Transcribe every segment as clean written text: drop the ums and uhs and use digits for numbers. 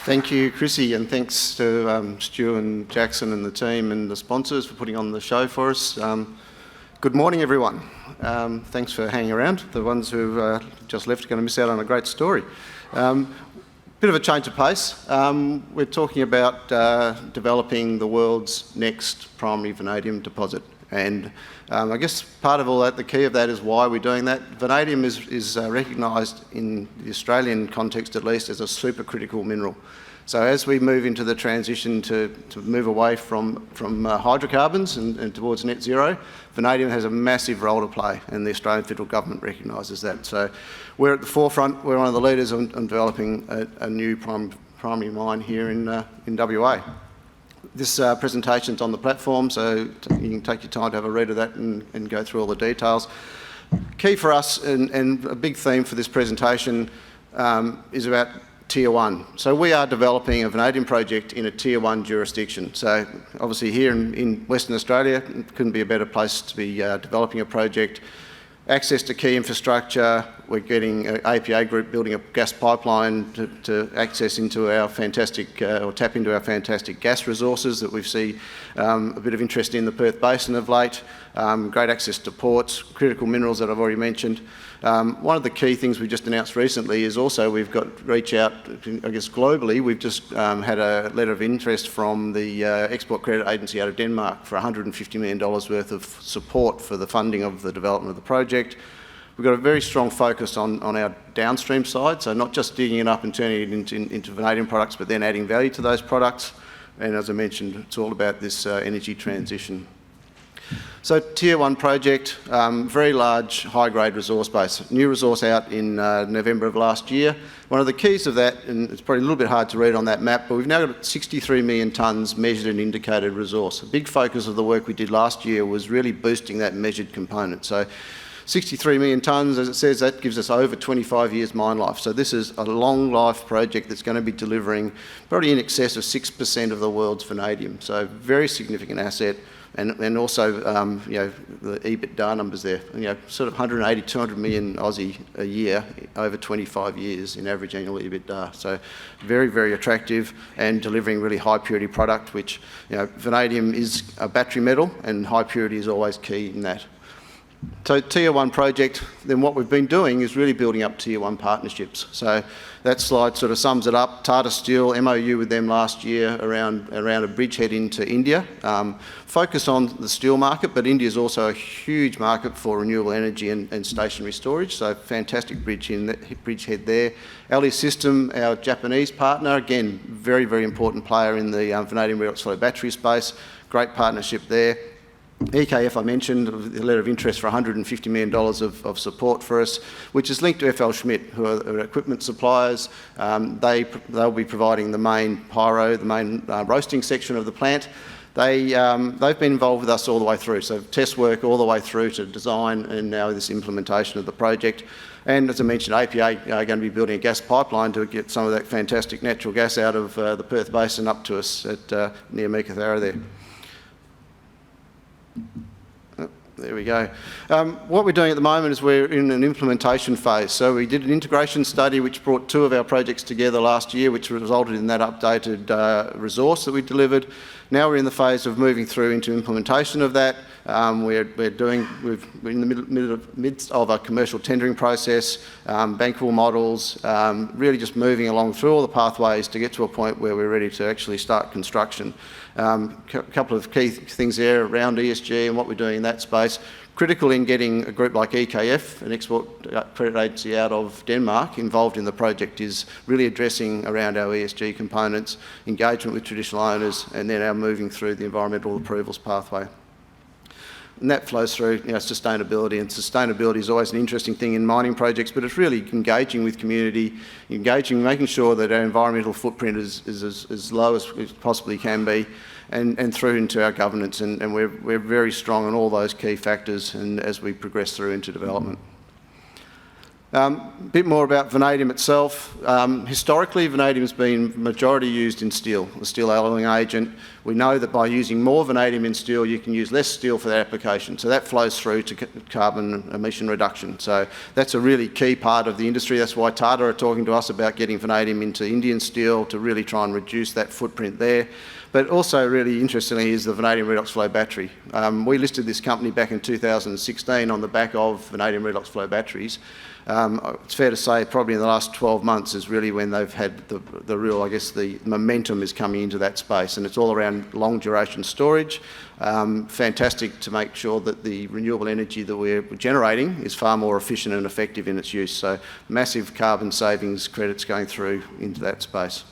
Thank you, Chrissy, and thanks to Stu and Jackson and the team and the sponsors for putting on the show for us. Good morning, everyone. Thanks for hanging around. The ones who've just left are going to miss out on a great story. Bit of a change of pace. We're talking about developing the world's next primary vanadium deposit. And I guess part of all that, the key of that is why we're doing that. Vanadium is recognised in the Australian context at least as a supercritical mineral. So as we move into the transition to move away from hydrocarbons and towards net zero, vanadium has a massive role to play, and the Australian federal government recognises that. So we're at the forefront. We're one of the leaders on developing a new primary mine here in WA. This presentation's on the platform, so you can take your time to have a read of that and go through all the details. Key for us, and a big theme for this presentation, is about Tier 1. So we are developing a vanadium project in a Tier 1 jurisdiction. So obviously here in Western Australia, it couldn't be a better place to be developing a project. Access to key infrastructure. We're getting an APA group building a gas pipeline to access into our fantastic, or tap into our fantastic gas resources that we've seen a bit of interest in the Perth Basin of late. Great access to ports, critical minerals that I've already mentioned. One of the key things we just announced recently is also we've got reach out, I guess globally, we've just had a letter of interest from the Export Credit Agency out of Denmark for $150 million worth of support for the funding of the development of the project. We've got a very strong focus on our downstream side, so not just digging it up and turning it into vanadium products, but then adding value to those products. And as I mentioned, it's all about this energy transition. So Tier 1 project, very large, high-grade resource base. New resource out in November of last year. One of the keys of that, and it's probably a little bit hard to read on that map, but we've now got 63 million tonnes measured and indicated resource. A big focus of the work we did last year was really boosting that measured component. So 63 million tonnes, as it says, that gives us over 25 years mine life. So this is a long life project that's going to be delivering probably in excess of 6% of the world's vanadium. So very significant asset. And also, you know, the EBITDA numbers there, you know, sort of 180, 200 million Aussie a year over 25 years in average annual EBITDA. So very, very attractive and delivering really high purity product, which, you know, vanadium is a battery metal and high purity is always key in that. So Tier 1 project, then what we've been doing is really building up Tier 1 partnerships. So that slide sort of sums it up. Tata Steel, MOU with them last year around a bridgehead into India. Focus on the steel market, but India is also a huge market for renewable energy and stationary storage. So fantastic bridgehead there. Ali System, our Japanese partner, again, very, very important player in the vanadium redox flow battery space. Great partnership there. EKF, I mentioned, the letter of interest for $150 million of support for us, which is linked to FL Schmidt, who are equipment suppliers. They'll be providing the main pyro, the main roasting section of the plant. They've been involved with us all the way through, so test work all the way through to design and now this implementation of the project. And as I mentioned, APA are going to be building a gas pipeline to get some of that fantastic natural gas out of the Perth Basin up to us at near Meekatharra there. There we go. What we're doing at the moment is we're in an implementation phase. So we did an integration study which brought two of our projects together last year, which resulted in that updated resource that we delivered. Now we're in the phase of moving through into implementation of that. We're in the midst of a commercial tendering process, bankable models, really just moving along through all the pathways to get to a point where we're ready to actually start construction. A couple of key things there around ESG and what we're doing in that space. Critical in getting a group like EKF, an export credit agency out of Denmark, involved in the project is really addressing around our ESG components, engagement with traditional owners, and then our moving through the environmental approvals pathway. And that flows through, you know, sustainability, and sustainability is always an interesting thing in mining projects, but it's really engaging with community, making sure that our environmental footprint is as low as it possibly can be, and through into our governance, and we're very strong on all those key factors and as we progress through into development. A bit more about vanadium itself. Historically, vanadium has been majority used in steel, the steel alloying agent. We know that by using more vanadium in steel, you can use less steel for that application. So that flows through to carbon emission reduction. So that's a really key part of the industry. That's why Tata are talking to us about getting vanadium into Indian steel to really try and reduce that footprint there. But also really interestingly is the vanadium redox flow battery. We listed this company back in 2016 on the back of vanadium redox flow batteries. It's fair to say probably in the last 12 months is really when they've had the real, I guess, the momentum is coming into that space, and it's all around long duration storage. Fantastic to make sure that the renewable energy that we're generating is far more efficient and effective in its use. So massive carbon savings credits going through into that space.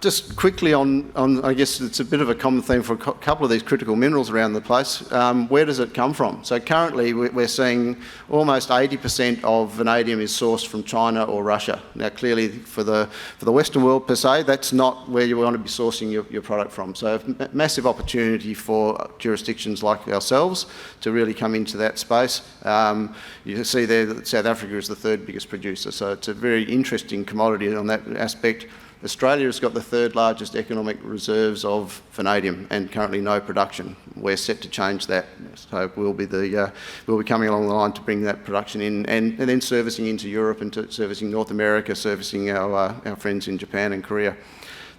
Just quickly on, I guess it's a bit of a common theme for a couple of these critical minerals around the place. Where does it come from? So currently we're seeing almost 80% of vanadium is sourced from China or Russia. Now clearly for the Western world per se, that's not where you want to be sourcing your product from. So massive opportunity for jurisdictions like ourselves to really come into that space. You can see there that South Africa is the third biggest producer. So it's a very interesting commodity on that aspect. Australia has got the third largest economic reserves of vanadium and currently no production. We're set to change that, so we'll be coming along the line to bring that production in and then servicing into Europe and servicing North America, servicing our friends in Japan and Korea.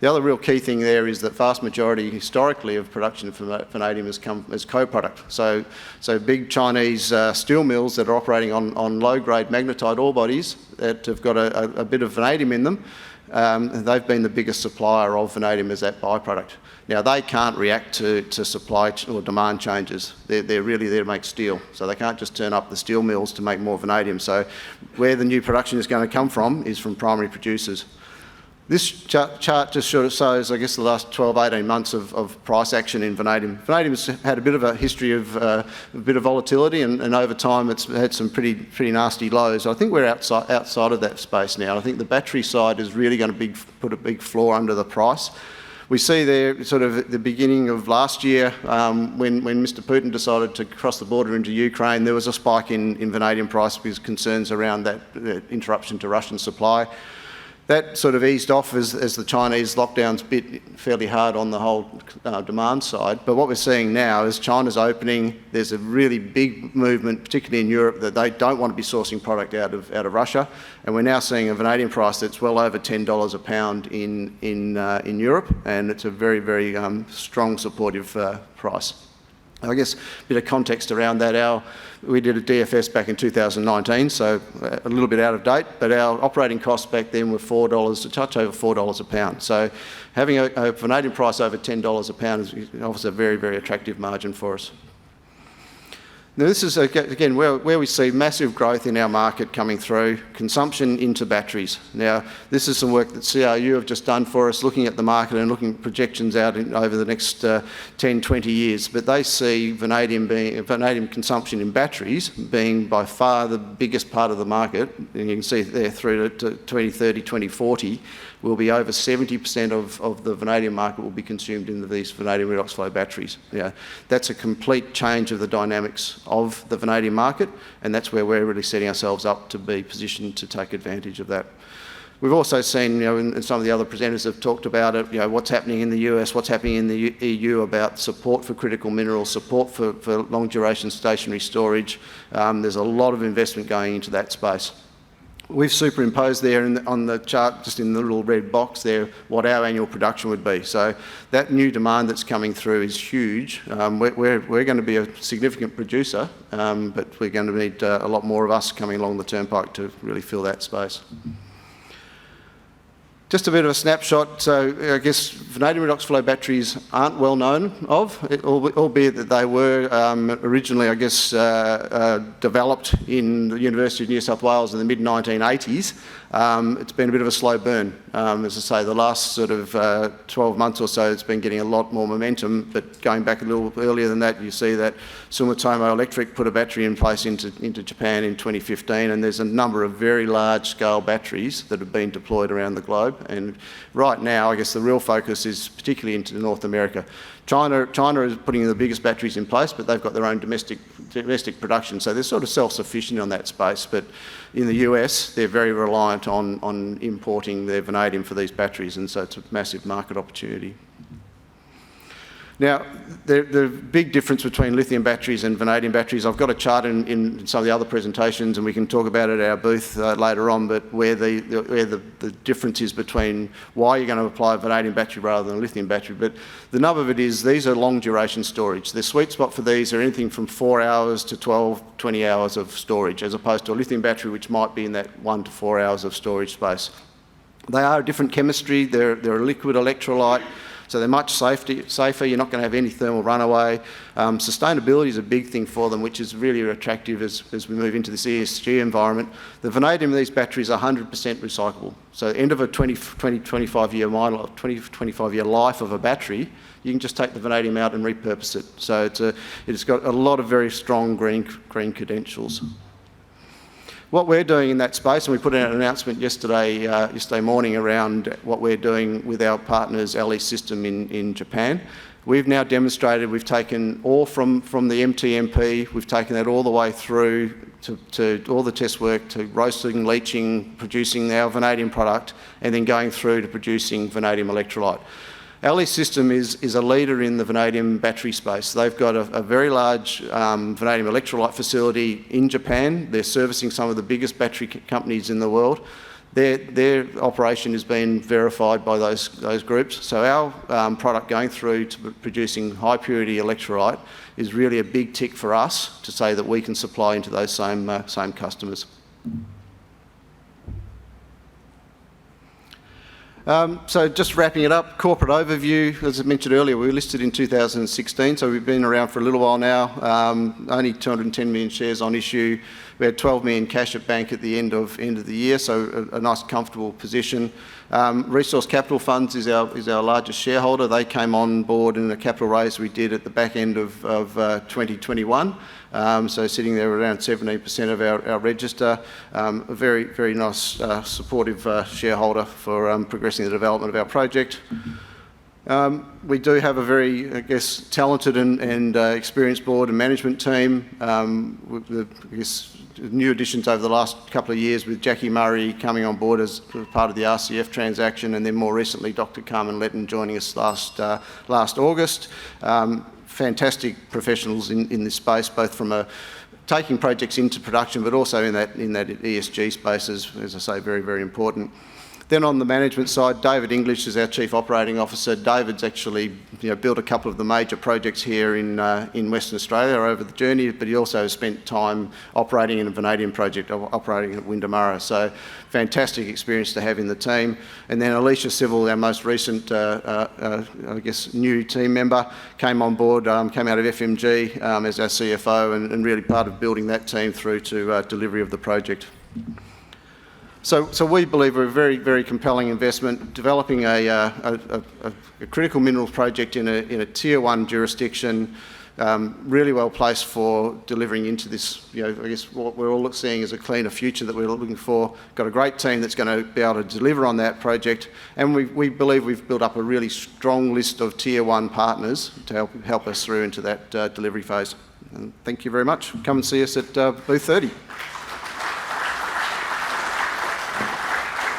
The other real key thing there is that vast majority historically of production of vanadium has come as co-product. So big Chinese steel mills that are operating on low-grade magnetite ore bodies that have got a bit of vanadium in them, they've been the biggest supplier of vanadium as that byproduct. Now they can't react to supply or demand changes. They're really there to make steel, so they can't just turn up the steel mills to make more vanadium. So where the new production is going to come from is from primary producers. This chart just sort of shows, I guess, the last 12, 18 months of price action in vanadium. Vanadium's had a bit of a history of a bit of volatility, and over time it's had some pretty nasty lows. I think we're outside of that space now. I think the battery side is really going to put a big floor under the price. We see there sort of at the beginning of last year, when Mr. Putin decided to cross the border into Ukraine, there was a spike in vanadium price because concerns around that interruption to Russian supply. That sort of eased off as the Chinese lockdowns bit fairly hard on the whole demand side. But what we're seeing now is China's opening. There's a really big movement, particularly in Europe, that they don't want to be sourcing product out of Russia. And we're now seeing a vanadium price that's well over $10 a pound in Europe, and it's a very, very strong supportive price. I guess a bit of context around that. We did a DFS back in 2019, so a little bit out of date, but our operating costs back then were $4, a touch over $4 a pound. So having a vanadium price over $10 a pound is obviously a very, very attractive margin for us. Now this is, again, where we see massive growth in our market coming through, consumption into batteries. Now, this is some work that CRU have just done for us, looking at the market and looking at projections out over the next 10, 20 years. But they see vanadium consumption in batteries being by far the biggest part of the market. And you can see there through to 2030, 2040, will be over 70% of the vanadium market will be consumed in these vanadium redox flow batteries. Yeah, that's a complete change of the dynamics of the vanadium market, and that's where we're really setting ourselves up to be positioned to take advantage of that. We've also seen, and some of the other presenters have talked about it, what's happening in the US, what's happening in the EU about support for critical minerals, support for long duration stationary storage. There's a lot of investment going into that space. We've superimposed there on the chart, just in the little red box there, what our annual production would be. So that new demand that's coming through is huge. We're going to be a significant producer, but we're going to need a lot more of us coming along the turnpike to really fill that space. Just a bit of a snapshot. So I guess vanadium redox flow batteries aren't well known of, albeit that they were originally, I guess, developed in the University of New South Wales in the mid-1980s. It's been a bit of a slow burn. As I say, the last sort of 12 months or so, it's been getting a lot more momentum, but going back a little earlier than that, you see that Sumitomo Electric put a battery in place into Japan in 2015, and there's a number of very large-scale batteries that have been deployed around the globe. globe. And right now, I guess the real focus is particularly into North America. China is putting the biggest batteries in place, but they've got their own domestic production, so they're sort of self-sufficient on that space. But in the US, they're very reliant on importing their vanadium for these batteries, and so it's a massive market opportunity. Now, the big difference between lithium batteries and vanadium batteries, I've got a chart in some of the other presentations, and we can talk about it at our booth later on, but where the difference is between why you're going to apply a vanadium battery rather than a lithium battery. But the nub of it is these are long duration storage. The sweet spot for these are anything from 4 hours to 12, 20 hours of storage, as opposed to a lithium battery, which might be in that 1 to 4 hours of storage space. They are a different chemistry. They're a liquid electrolyte, so they're much safer. You're not going to have any thermal runaway. Sustainability is a big thing for them, which is really attractive as we move into this ESG environment. The vanadium in these batteries are 100% recyclable. So end of a 25-year life of a battery, you can just take the vanadium out and repurpose it. So it's got a lot of very strong green credentials. What we're doing in that space, and we put out an announcement yesterday morning around what we're doing with our partners, LE System in Japan. We've now demonstrated we've taken ore from the MTMP, we've taken that all the way through to all the test work, to roasting, leaching, producing our vanadium product, and then going through to producing vanadium electrolyte. LE System is a leader in the vanadium battery space. They've got a very large vanadium electrolyte facility in Japan. They're servicing some of the biggest battery companies in the world. Their operation has been verified by those groups. So our product going through to producing high purity electrolyte is really a big tick for us to say that we can supply into those same customers. So just wrapping it up, corporate overview. As I mentioned earlier, we were listed in 2016, so we've been around for a little while now. Only 210 million shares on issue. We had 12 million cash at bank at the end of the year, so a nice comfortable position. Resource Capital Funds is our largest shareholder. They came on board in a capital raise we did at the back end of 2021. So sitting there around 17% of our register. A very, very nice supportive shareholder for progressing the development of our project. We do have a very, I guess, talented and experienced board and management team. I guess new additions over the last couple of years with Jackie Murray coming on board as part of the RCF transaction, and then more recently Dr. Carmen Letton joining us last August. Fantastic professionals in this space, both from taking projects into production, but also in that ESG space, as I say, very, very important. Then on the management side, David English is our Chief Operating Officer. David's actually built a couple of the major projects here in Western Australia over the journey, but he also has spent time operating in a vanadium project, operating at Windamurra. So fantastic experience to have in the team. And then Alicia Civil, our most recent, I guess, new team member, came on board, came out of FMG as our CFO, and really part of building that team through to delivery of the project. So we believe we're a very, very compelling investment, developing a critical minerals project in a tier 1 jurisdiction, really well placed for delivering into this, I guess what we're all seeing as a cleaner future that we're looking for. Got a great team that's going to be able to deliver on that project, and we believe we've built up a really strong list of tier 1 partners to help us through into that delivery phase. And thank you very much. Come and see us at booth 30.